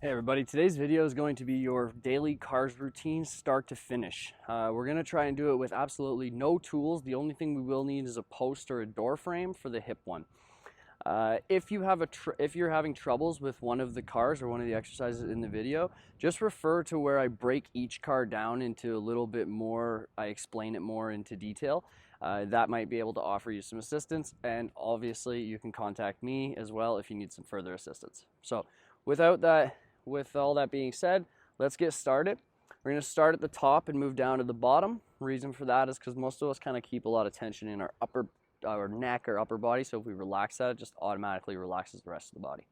Hey everybody, today's video is going to be your daily cars routine start to finish. We're going to try and do it with absolutely no tools. The only thing we will need is a post or a door frame for the hip one. If you're having troubles with one of the cars or one of the exercises in the video, just refer to where I break each car down into a little bit more, I explain it more into detail. That might be able to offer you some assistance, and obviously you can contact me as well if you need some further assistance. So with all that being said, let's get started. We're going to start at the top and move down to the bottom. Reason for that is because most of us kind of keep a lot of tension in our neck or upper body, so if we relax that, it just automatically relaxes the rest of the body.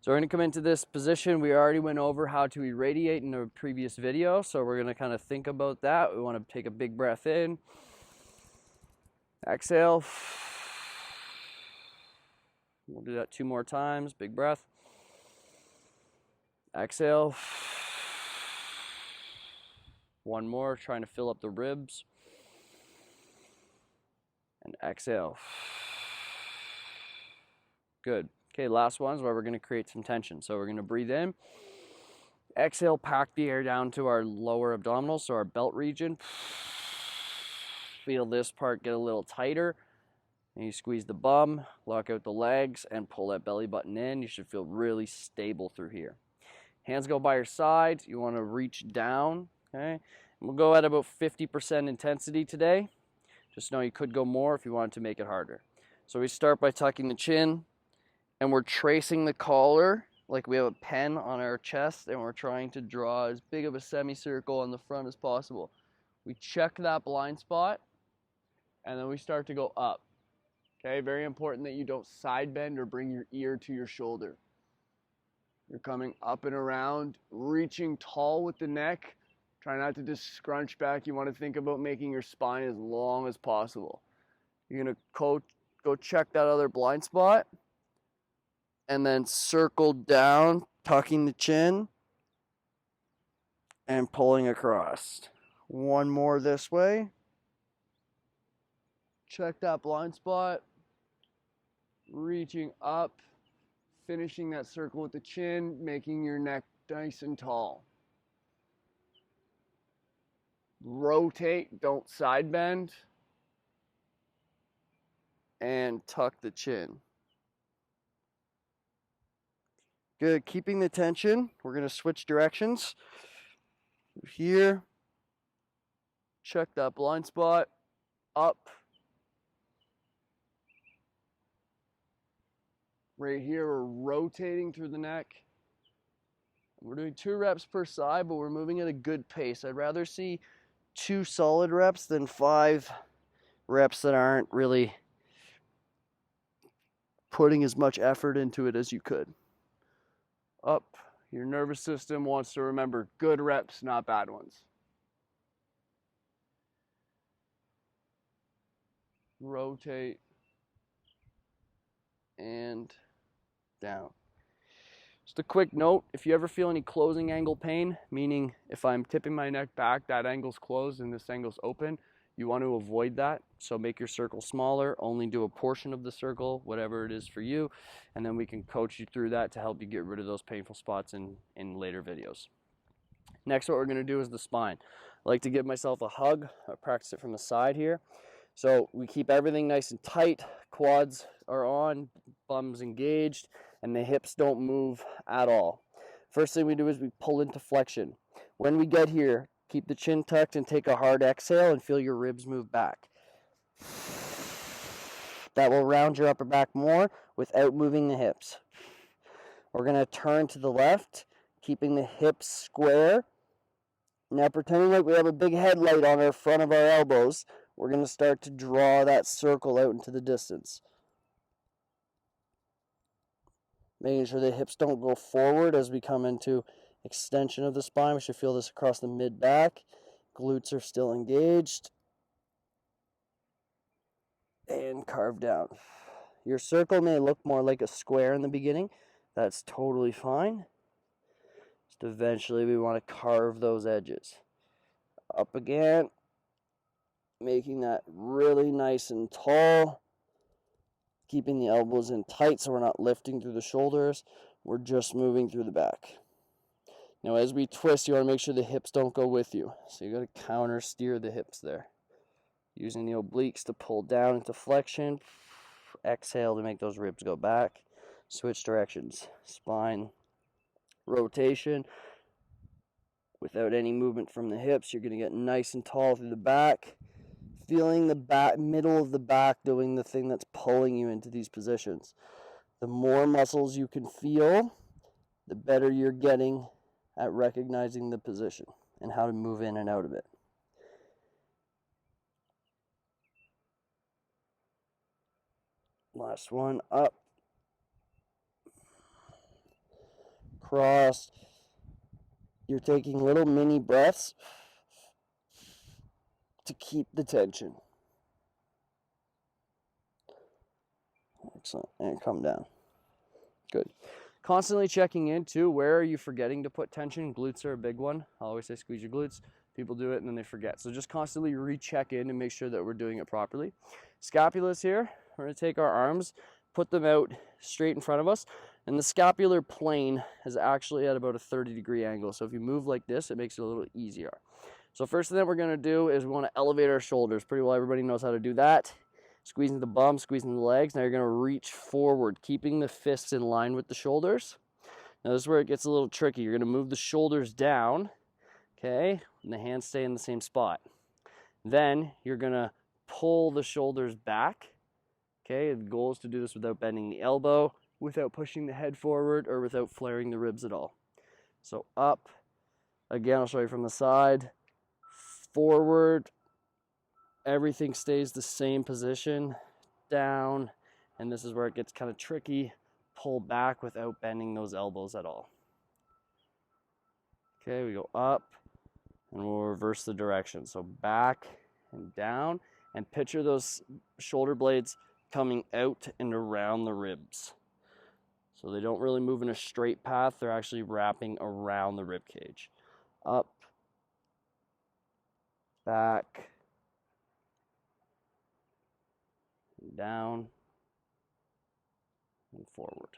So we're going to come into this position. We already went over how to irradiate in a previous video, so we're going to kind of think about that. We want to take a big breath in, exhale. We'll do that 2 more times. Big breath. Exhale. 1 more, trying to fill up the ribs. And exhale. Good. Okay, last one is where we're going to create some tension. So we're going to breathe in. Exhale, pack the air down to our lower abdominals, so our belt region. Feel this part get a little tighter. And you squeeze the bum, lock out the legs, and pull that belly button in. You should feel really stable through here. Hands go by your sides. You want to reach down, okay? And we'll go at about 50% intensity today. Just know you could go more if you wanted to make it harder. So we start by tucking the chin, and we're tracing the collar like we have a pen on our chest, and we're trying to draw as big of a semicircle on the front as possible. We check that blind spot, and then we start to go up. Okay, very important that you don't side bend or bring your ear to your shoulder. You're coming up and around, reaching tall with the neck. Try not to just scrunch back. You want to think about making your spine as long as possible. You're going to go check that other blind spot, and then circle down, tucking the chin, and pulling across. 1 more this way. Check that blind spot, reaching up, finishing that circle with the chin, making your neck nice and tall. Rotate, don't side bend, and tuck the chin. Good, keeping the tension. We're going to switch directions. Here, check that blind spot, up. Right here, we're rotating through the neck. We're doing 2 reps per side, but we're moving at a good pace. I'd rather see 2 solid reps than 5 reps that aren't really putting as much effort into it as you could. Up. Your nervous system wants to remember good reps, not bad ones. Rotate and down. Just a quick note, if you ever feel any closing angle pain, meaning if I'm tipping my neck back, that angle's closed and this angle's open, you want to avoid that. So make your circle smaller, only do a portion of the circle, whatever it is for you, and then we can coach you through that to help you get rid of those painful spots in later videos. Next, what we're going to do is the spine. I like to give myself a hug. I practice it from the side here. So we keep everything nice and tight, quads are on, bums engaged, and the hips don't move at all. First thing we do is we pull into flexion. When we get here, keep the chin tucked and take a hard exhale and feel your ribs move back. That will round your upper back more without moving the hips. We're going to turn to the left, keeping the hips square. Now pretending like we have a big headlight on our front of our elbows, we're going to start to draw that circle out into the distance. Making sure the hips don't go forward as we come into extension of the spine. We should feel this across the mid-back. Glutes are still engaged. And carve down. Your circle may look more like a square in the beginning. That's totally fine. Just eventually we want to carve those edges. Up again. Making that really nice and tall. keeping the elbows in tight so we're not lifting through the shoulders. We're just moving through the back. Now as we twist, you want to make sure the hips don't go with you. So you got to counter steer the hips there. Using the obliques to pull down into flexion. Exhale to make those ribs go back. Switch directions. Spine rotation. Without any movement from the hips, you're going to get nice and tall through the back. Feeling the back, middle of the back doing the thing that's pulling you into these positions. The more muscles you can feel, the better you're getting at recognizing the position and how to move in and out of it. Last one, up, cross. You're taking little mini breaths to keep the tension. Excellent, and come down. Good. Constantly checking in too, where are you forgetting to put tension? Glutes are a big one. I always say squeeze your glutes. People do it and then they forget. So just constantly recheck in and make sure that we're doing it properly. Scapulas here. We're going to take our arms, put them out straight in front of us, and the scapular plane is actually at about a 30-degree angle. So if you move like this, it makes it a little easier. So first thing that we're going to do is we want to elevate our shoulders. Pretty well everybody knows how to do that. Squeezing the bum, squeezing the legs. Now you're going to reach forward, keeping the fists in line with the shoulders. Now this is where it gets a little tricky. You're going to move the shoulders down, okay, and the hands stay in the same spot. Then you're going to pull the shoulders back. Okay, the goal is to do this without bending the elbow, without pushing the head forward, or without flaring the ribs at all. So up, again, I'll show you from the side, forward, everything stays the same position, down, and this is where it gets kind of tricky, pull back without bending those elbows at all. Okay, we go up, and we'll reverse the direction. So back and down, and picture those shoulder blades coming out and around the ribs. So they don't really move in a straight path, they're actually wrapping around the rib cage. Up, back, and down, and forward.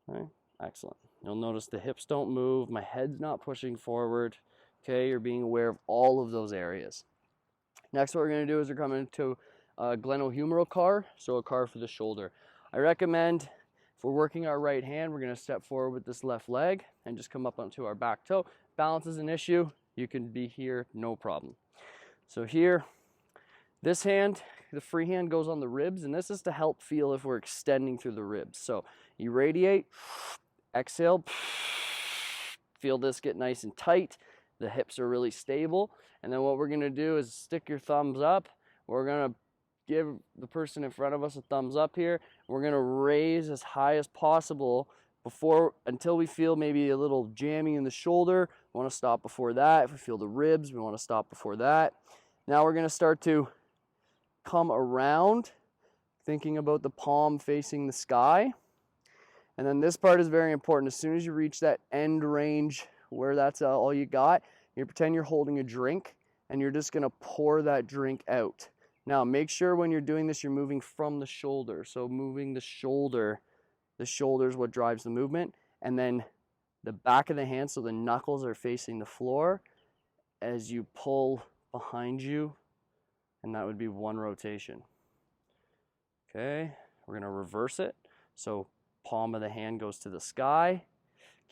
Okay, excellent. You'll notice the hips don't move, my head's not pushing forward. Okay, you're being aware of all of those areas. Next, what we're going to do is we're coming to a glenohumeral car, so a car for the shoulder. I recommend, if we're working our right hand, we're going to step forward with this left leg and just come up onto our back toe. Balance is an issue. You can be here, no problem. So here, this hand, the free hand goes on the ribs, and this is to help feel if we're extending through the ribs. So you radiate, exhale, feel this get nice and tight. The hips are really stable. And then what we're going to do is stick your thumbs up. We're going to give the person in front of us a thumbs up here. We're going to raise as high as possible until we feel maybe a little jamming in the shoulder. We want to stop before that. If we feel the ribs, we want to stop before that. Now we're going to start to come around, thinking about the palm facing the sky. And then this part is very important. As soon as you reach that end range where that's all you got, you pretend you're holding a drink and you're just going to pour that drink out. Now make sure when you're doing this, you're moving from the shoulder. So moving the shoulder is what drives the movement. And then the back of the hand, so the knuckles are facing the floor as you pull behind you, and that would be one rotation. Okay, we're going to reverse it. So palm of the hand goes to the sky,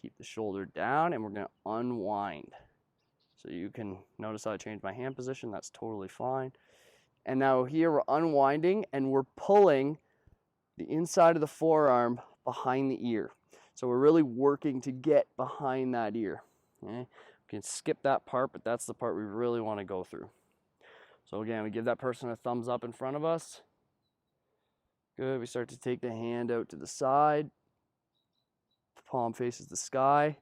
keep the shoulder down, and we're going to unwind. So you can notice how I changed my hand position, that's totally fine. And now here we're unwinding and we're pulling the inside of the forearm behind the ear. So we're really working to get behind that ear. Okay? We can skip that part, but that's the part we really want to go through. So again, we give that person a thumbs up in front of us. Good, we start to take the hand out to the side. The palm faces the sky.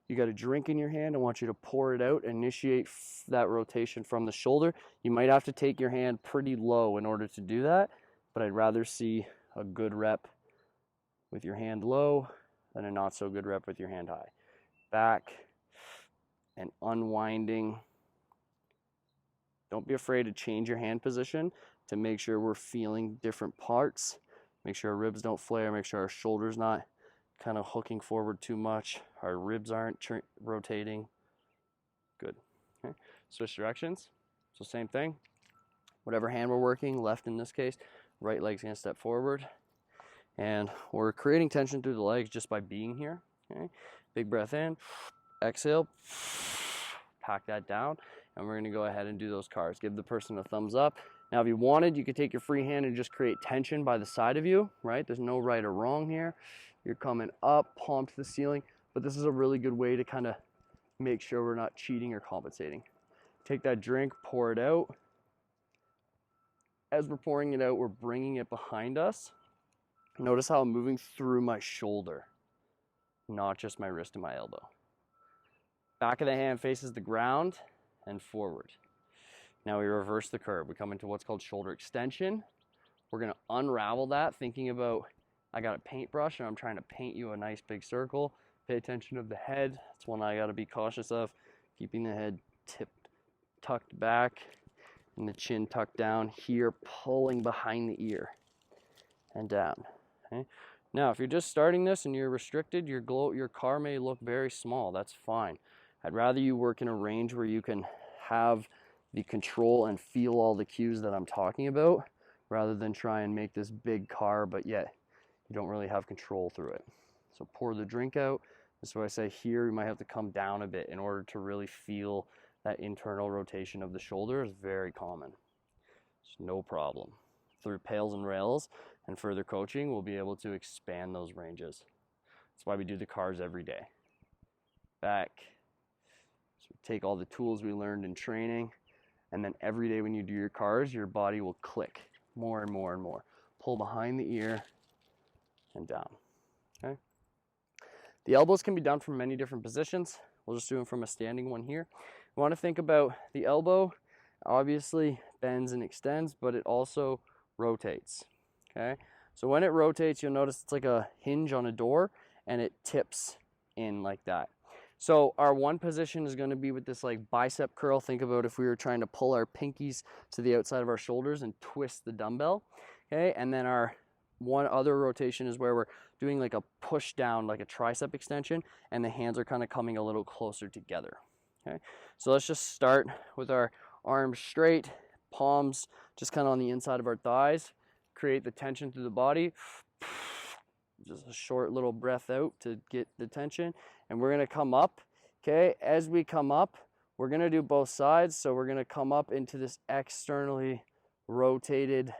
You got a drink in your hand. I want you to pour it out, initiate that rotation from the shoulder. You might have to take your hand pretty low in order to do that, but I'd rather see a good rep with your hand low than a not so good rep with your hand high. Back and unwinding. Don't be afraid to change your hand position to make sure we're feeling different parts. Make sure our ribs don't flare, make sure our shoulder's not kind of hooking forward too much. Our ribs aren't rotating. Good. Okay. Switch directions. So same thing. Whatever hand we're working, left in this case, right leg's gonna step forward. And we're creating tension through the legs just by being here. Okay. Big breath in, exhale, pack that down, and we're gonna go ahead and do those cars. Give the person a thumbs up. Now, if you wanted, you could take your free hand and just create tension by the side of you, right? There's no right or wrong here. You're coming up, palm to the ceiling, but this is a really good way to kind of make sure we're not cheating or compensating. Take that drink, pour it out. As we're pouring it out, we're bringing it behind us. Notice how I'm moving through my shoulder, not just my wrist and my elbow. Back of the hand faces the ground and forward. Now we reverse the curve. We come into what's called shoulder extension. We're gonna unravel that, thinking about, I got a paintbrush and I'm trying to paint you a nice big circle. Pay attention of the head. That's one I gotta be cautious of. Keeping the head tucked back and the chin tucked down here, pulling behind the ear and down. Okay. Now, if you're just starting this and you're restricted, your car may look very small. That's fine. I'd rather you work in a range where you can have the control and feel all the cues that I'm talking about, rather than try and make this big car, but yet you don't really have control through it. So pour the drink out. That's why I say here you might have to come down a bit in order to really feel that internal rotation of the shoulder. Is very common. It's no problem. Through pails and rails and further coaching, we'll be able to expand those ranges. That's why we do the cars every day. Back. So take all the tools we learned in training, and then every day when you do your cars, your body will click more and more and more. Pull behind the ear and down. Okay. The elbows can be done from many different positions. We'll just do them from a standing one here. We want to think about the elbow. Obviously bends and extends, but it also rotates. Okay. So when it rotates, you'll notice it's like a hinge on a door, and it tips in like that. So our one position is going to be with this like bicep curl. Think about if we were trying to pull our pinkies to the outside of our shoulders and twist the dumbbell. Okay. And then our one other rotation is where we're doing like a push down, like a tricep extension, and the hands are kind of coming a little closer together. Okay. So let's just start with our arms straight, palms just kind of on the inside of our thighs. Create the tension through the body. Just a short little breath out to get the tension. And we're going to come up. Okay. As we come up, we're going to do both sides. So we're going to come up into this externally rotated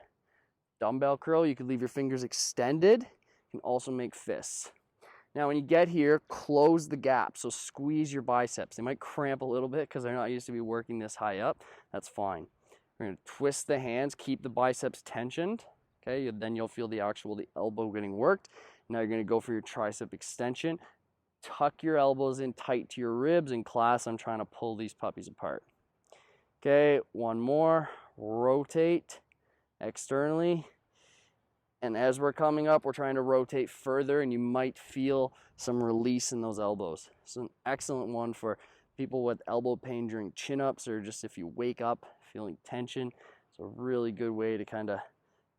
dumbbell curl. You could leave your fingers extended. You can also make fists. Now, when you get here, close the gap. So squeeze your biceps. They might cramp a little bit because they're not used to be working this high up. That's fine. We're going to twist the hands, keep the biceps tensioned. Okay, then you'll feel the elbow getting worked. Now you're going to go for your tricep extension. Tuck your elbows in tight to your ribs. In class, I'm trying to pull these puppies apart. Okay, one more. Rotate externally. And as we're coming up, we're trying to rotate further, and you might feel some release in those elbows. It's an excellent one for people with elbow pain during chin-ups, or just if you wake up feeling tension. It's a really good way to kind of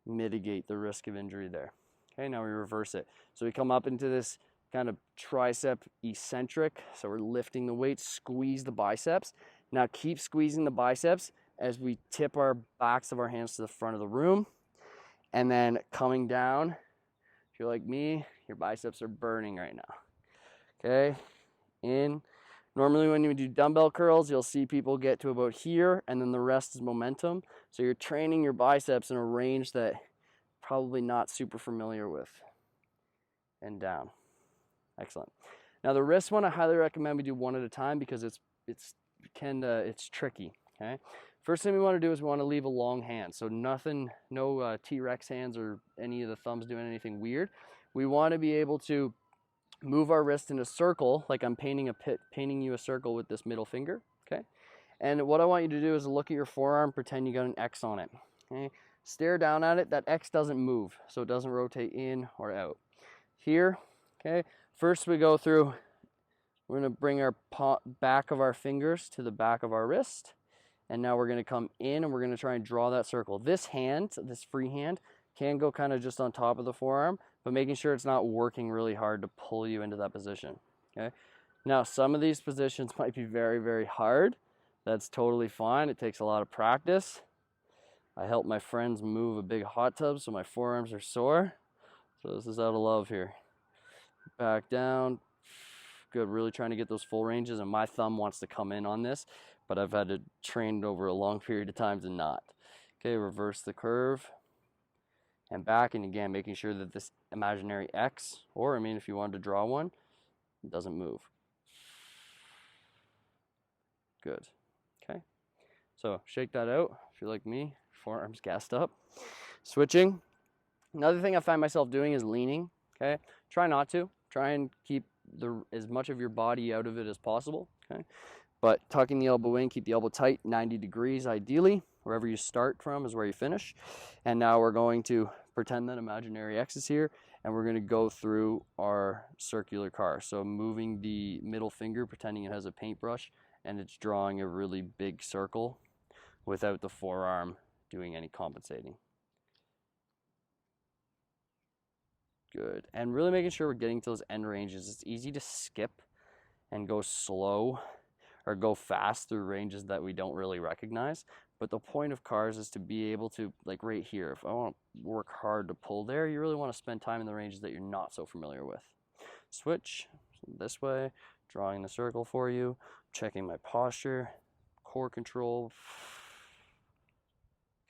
mitigate the risk of injury there. Okay, now we reverse it. So we come up into this kind of tricep eccentric. So we're lifting the weight, squeeze the biceps. Now keep squeezing the biceps as we tip our backs of our hands to the front of the room. And then coming down, if you're like me, your biceps are burning right now. Okay, in. Normally when you do dumbbell curls, you'll see people get to about here, and then the rest is momentum. So you're training your biceps in a range that probably not super familiar with. And down. Excellent. Now the wrist one, I highly recommend we do one at a time because it's tricky. Okay. First thing we want to do is we want to leave a long hand. So nothing, no T-Rex hands or any of the thumbs doing anything weird. We want to be able to move our wrist in a circle, like I'm painting you a circle with this middle finger. Okay. And what I want you to do is look at your forearm, pretend you got an X on it. Okay. Stare down at it. That X doesn't move, so it doesn't rotate in or out. Here, okay. First we go through, we're going to bring our back of our fingers to the back of our wrist. And now we're going to come in and we're going to try and draw that circle. This hand, this free hand, can go kind of just on top of the forearm, but making sure it's not working really hard to pull you into that position. Okay. Now, some of these positions might be very, very hard. That's totally fine. It takes a lot of practice. I help my friends move a big hot tub, so my forearms are sore. So this is out of love here. Back down. Good, really trying to get those full ranges, and my thumb wants to come in on this, but I've had to train over a long period of time to not. Okay, reverse the curve and back, and again, making sure that this imaginary X, or I mean, if you wanted to draw one, it doesn't move. Good. Okay, so shake that out if you're like me, forearms gassed up. Switching. Another thing I find myself doing is leaning. Okay, try not to. Try and keep as much of your body out of it as possible. Okay, but tucking the elbow in, keep the elbow tight, 90 degrees ideally. Wherever you start from is where you finish. And now we're going to pretend that imaginary X is here, and we're going to go through our circular car. So moving the middle finger, pretending it has a paintbrush, and it's drawing a really big circle without the forearm doing any compensating. Good. And really making sure we're getting to those end ranges. It's easy to skip and go slow or go fast through ranges that we don't really recognize. But the point of cars is to be able to, like right here, if I want to work hard to pull there, you really want to spend time in the ranges that you're not so familiar with. Switch this way, drawing the circle for you, checking my posture, core control.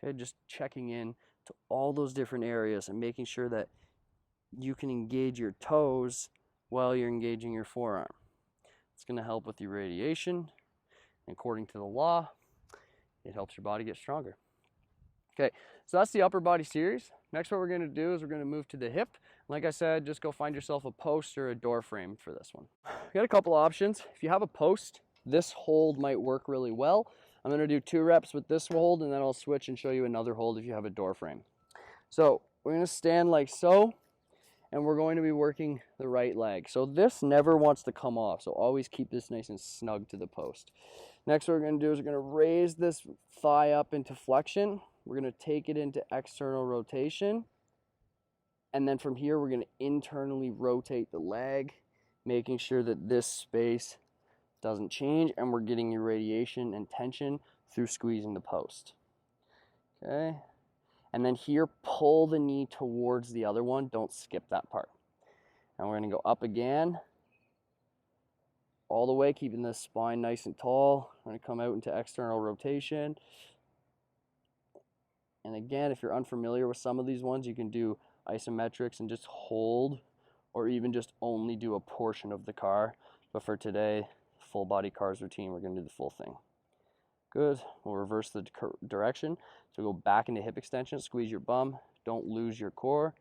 Okay, just checking in to all those different areas and making sure that you can engage your toes while you're engaging your forearm. It's going to help with your radiation. According to the law, it helps your body get stronger. Okay, so that's the upper body series. Next, what we're going to do is we're going to move to the hip. Like I said, just go find yourself a post or a door frame for this one. We got a couple options. If you have a post, this hold might work really well. I'm going to do 2 reps with this hold, and then I'll switch and show you another hold if you have a door frame. So we're going to stand like so, and we're going to be working the right leg. So this never wants to come off, so always keep this nice and snug to the post. Next, what we're going to do is we're going to raise this thigh up into flexion. We're going to take it into external rotation. And then from here, we're going to internally rotate the leg, making sure that this space doesn't change, and we're getting your radiation and tension through squeezing the post. Okay. And then here, pull the knee towards the other one. Don't skip that part. And we're going to go up again. All the way, keeping the spine nice and tall. We're going to come out into external rotation. And again, if you're unfamiliar with some of these ones, you can do isometrics and just hold, or even just only do a portion of the car. But for today, full body cars routine, we're going to do the full thing. Good. We'll reverse the direction. So go back into hip extension, squeeze your bum. Don't lose your core.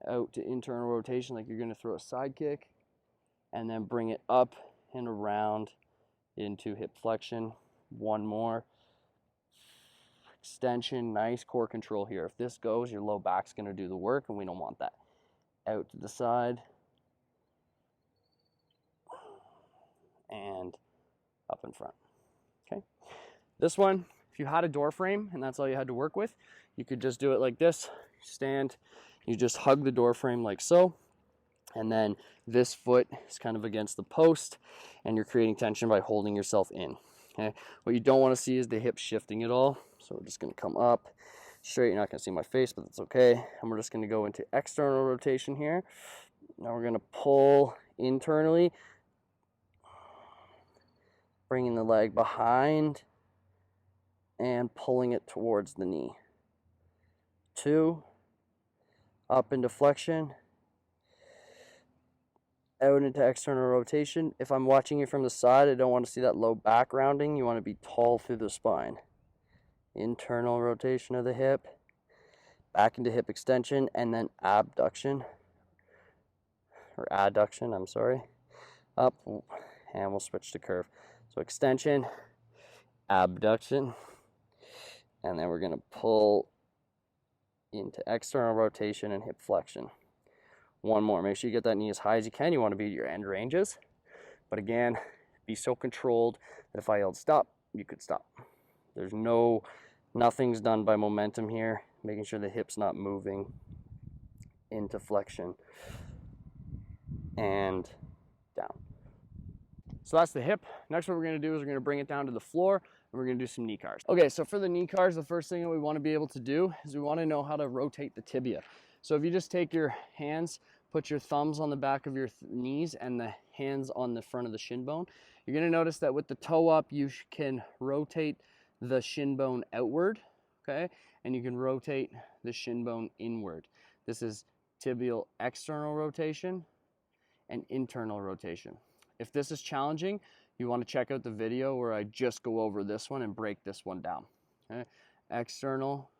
Out to internal rotation like you're going to throw a side kick. And then bring it up and around into hip flexion. One more. Extension, nice core control here. If this goes, your low back's going to do the work, and we don't want that. Out to the side. And up in front. Okay. This one, if you had a door frame and that's all you had to work with, you could just do it like this. Stand, you just hug the door frame like so, and then this foot is kind of against the post, and you're creating tension by holding yourself in. Okay. What you don't want to see is the hip shifting at all, so we're just going to come up straight. You're not going to see my face, but that's okay. And we're just going to go into external rotation here. Now we're going to pull internally, bringing the leg behind and pulling it towards the knee. 2, up into flexion, out into external rotation. If I'm watching you from the side, I don't want to see that low back rounding. You want to be tall through the spine. Internal rotation of the hip, back into hip extension, and then abduction, or adduction, I'm sorry. Up, and we'll switch to curve. So extension, abduction, and then we're going to pull into external rotation and hip flexion. One more. Make sure you get that knee as high as you can. You want to be at your end ranges. But again, be so controlled that if I yelled stop, you could stop. Nothing's done by momentum here. making sure the hip's not moving into flexion and down. So that's the hip. Next, what we're going to do is we're going to bring it down to the floor, and we're going to do some knee cars. Okay, so for the knee cars, the first thing that we want to be able to do is we want to know how to rotate the tibia. So if you just take your hands, put your thumbs on the back of your knees and the hands on the front of the shin bone, you're going to notice that with the toe up, you can rotate the shin bone outward, okay? And you can rotate the shin bone inward. This is tibial external rotation and internal rotation. If this is challenging, you want to check out the video where I just go over this one and break this one down. Okay? External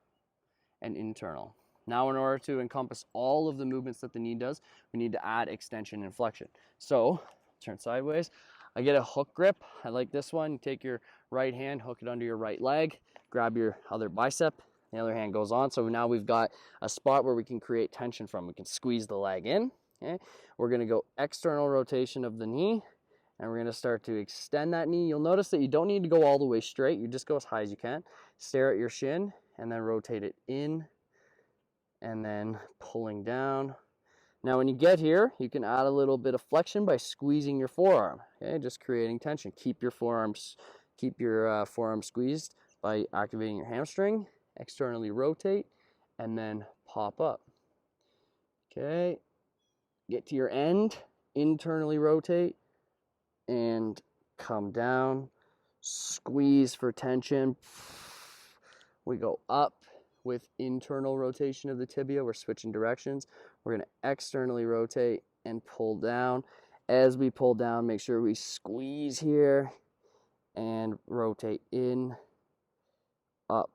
and internal. Now, in order to encompass all of the movements that the knee does, we need to add extension and flexion. So, turn sideways. I get a hook grip. I like this one. You take your right hand, hook it under your right leg, grab your other bicep, the other hand goes on. So now we've got a spot where we can create tension from. We can squeeze the leg in. Okay? We're going to go external rotation of the knee, and we're going to start to extend that knee. You'll notice that you don't need to go all the way straight. You just go as high as you can. Stare at your shin, and then rotate it in, and then pulling down. Now when you get here, you can add a little bit of flexion by squeezing your forearm. Okay, just creating tension. Keep your forearm squeezed by activating your hamstring. Externally rotate, and then pop up. Okay, get to your end, internally rotate, and come down. Squeeze for tension. We go up with internal rotation of the tibia. We're switching directions. We're going to externally rotate and pull down. As we pull down, make sure we squeeze here and rotate in, up,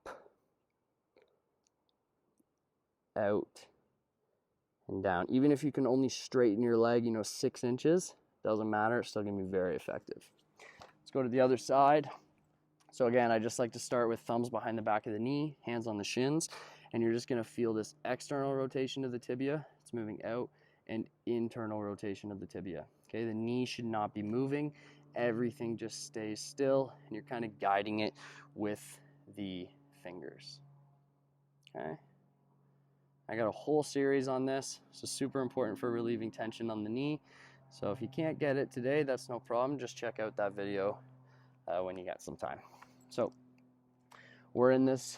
out, and down. Even if you can only straighten your leg, 6 inches, doesn't matter, it's still going to be very effective. Let's go to the other side. So again, I just like to start with thumbs behind the back of the knee, hands on the shins, and you're just going to feel this external rotation of the tibia. It's moving out, and internal rotation of the tibia. Okay, the knee should not be moving. Everything just stays still, and you're kind of guiding it with the fingers. Okay. I got a whole series on this. This is super important for relieving tension on the knee. So if you can't get it today, that's no problem. Just check out that video when you got some time. So we're in this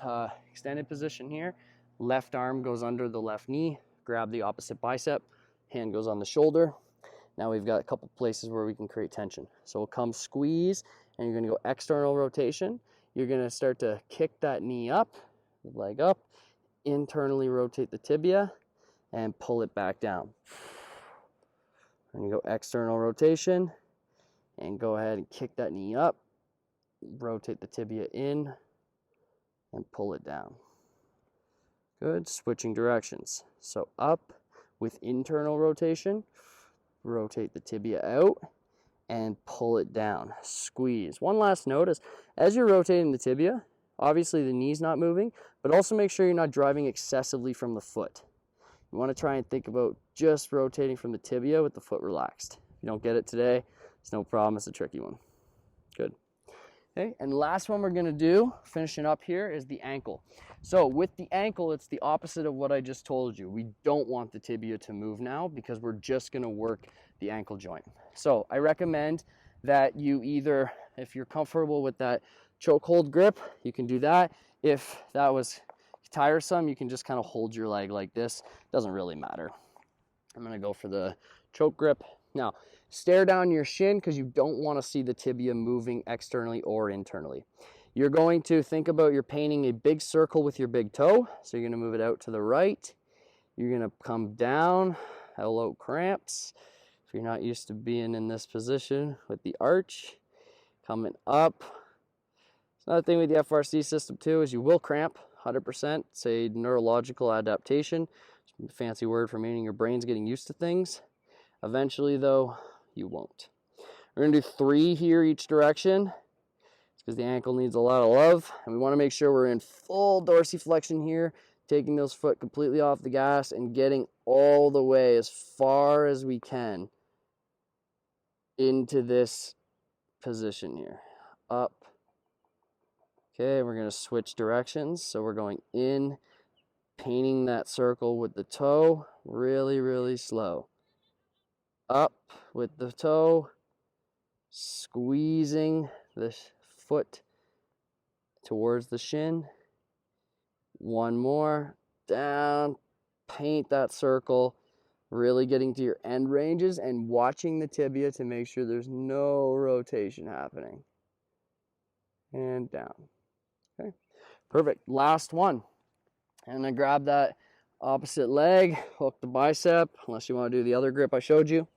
extended position here. Left arm goes under the left knee. Grab the opposite bicep. Hand goes on the shoulder. Now we've got a couple places where we can create tension. So we'll come squeeze, and you're going to go external rotation. You're going to start to kick that knee up, leg up, internally rotate the tibia, and pull it back down. And you go external rotation, and go ahead and kick that knee up, rotate the tibia in, and pull it down. Good. Switching directions. So up with internal rotation, rotate the tibia out, and pull it down. Squeeze. One last note is, as you're rotating the tibia, obviously the knee's not moving, but also make sure you're not driving excessively from the foot. You want to try and think about just rotating from the tibia with the foot relaxed. If you don't get it today, it's no problem. It's a tricky one. Good. Okay, and the last one we're going to do, finishing up here, is the ankle. So with the ankle, it's the opposite of what I just told you. We don't want the tibia to move now because we're just going to work the ankle joint. So I recommend that you either, if you're comfortable with that chokehold grip, you can do that. If that was tiresome, you can just kind of hold your leg like this. Doesn't really matter. I'm going to go for the choke grip. Now, stare down your shin because you don't want to see the tibia moving externally or internally. You're going to think about you're painting a big circle with your big toe. So you're going to move it out to the right. You're going to come down, hello cramps. If you're not used to being in this position with the arch, coming up. Another thing with the FRC system too is you will cramp 100%. It's a neurological adaptation. It's a fancy word for meaning your brain's getting used to things. Eventually though, you won't. We're going to do 3 here each direction. It's because the ankle needs a lot of love. And we want to make sure we're in full dorsiflexion here, taking those foot completely off the gas and getting all the way as far as we can into this position here. Up. Okay, we're going to switch directions. So we're going in painting that circle with the toe, really, really slow. Up with the toe, squeezing the foot towards the shin. One more, down, paint that circle, really getting to your end ranges and watching the tibia to make sure there's no rotation happening. And down. Okay, perfect. Last one. And then grab that opposite leg, hook the bicep, unless you want to do the other grip I showed you.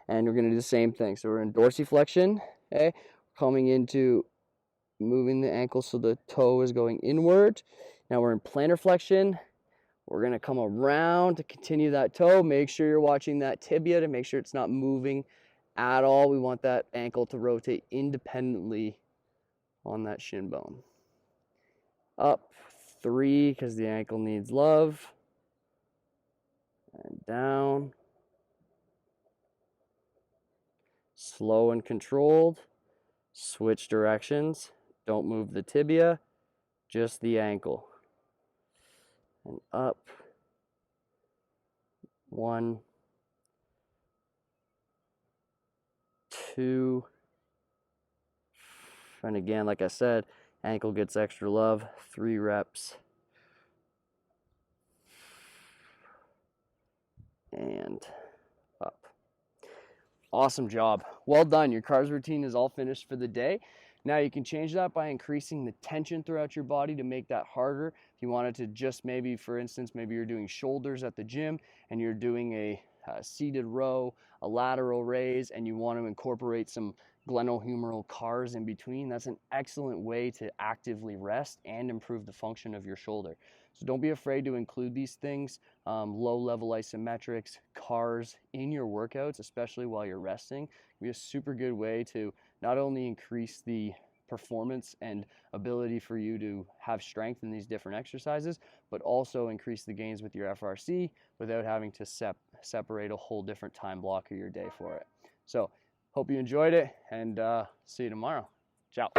And we're going to do the same thing. So we're in dorsiflexion, okay? Coming into moving the ankle so the toe is going inward. Now we're in plantar flexion. We're going to come around to continue that toe. Make sure you're watching that tibia to make sure it's not moving at all. We want that ankle to rotate independently on that shin bone. Up 3 because the ankle needs love. And down. Slow and controlled. Switch directions. Don't move the tibia, just the ankle. And up. 1, 2. And again, like I said, ankle gets extra love. 3 reps. And up. Awesome job. Well done. Your CARS routine is all finished for the day. Now you can change that by increasing the tension throughout your body to make that harder. If you wanted to just maybe, for instance, maybe you're doing shoulders at the gym and you're doing a seated row, a lateral raise, and you want to incorporate some glenohumeral CARS in between, that's an excellent way to actively rest and improve the function of your shoulder. So don't be afraid to include these things, low-level isometrics, CARS in your workouts, especially while you're resting. It'll be a super good way to not only increase the performance and ability for you to have strength in these different exercises, but also increase the gains with your FRC without having to separate a whole different time block of your day for it. So hope you enjoyed it, and see you tomorrow. Ciao.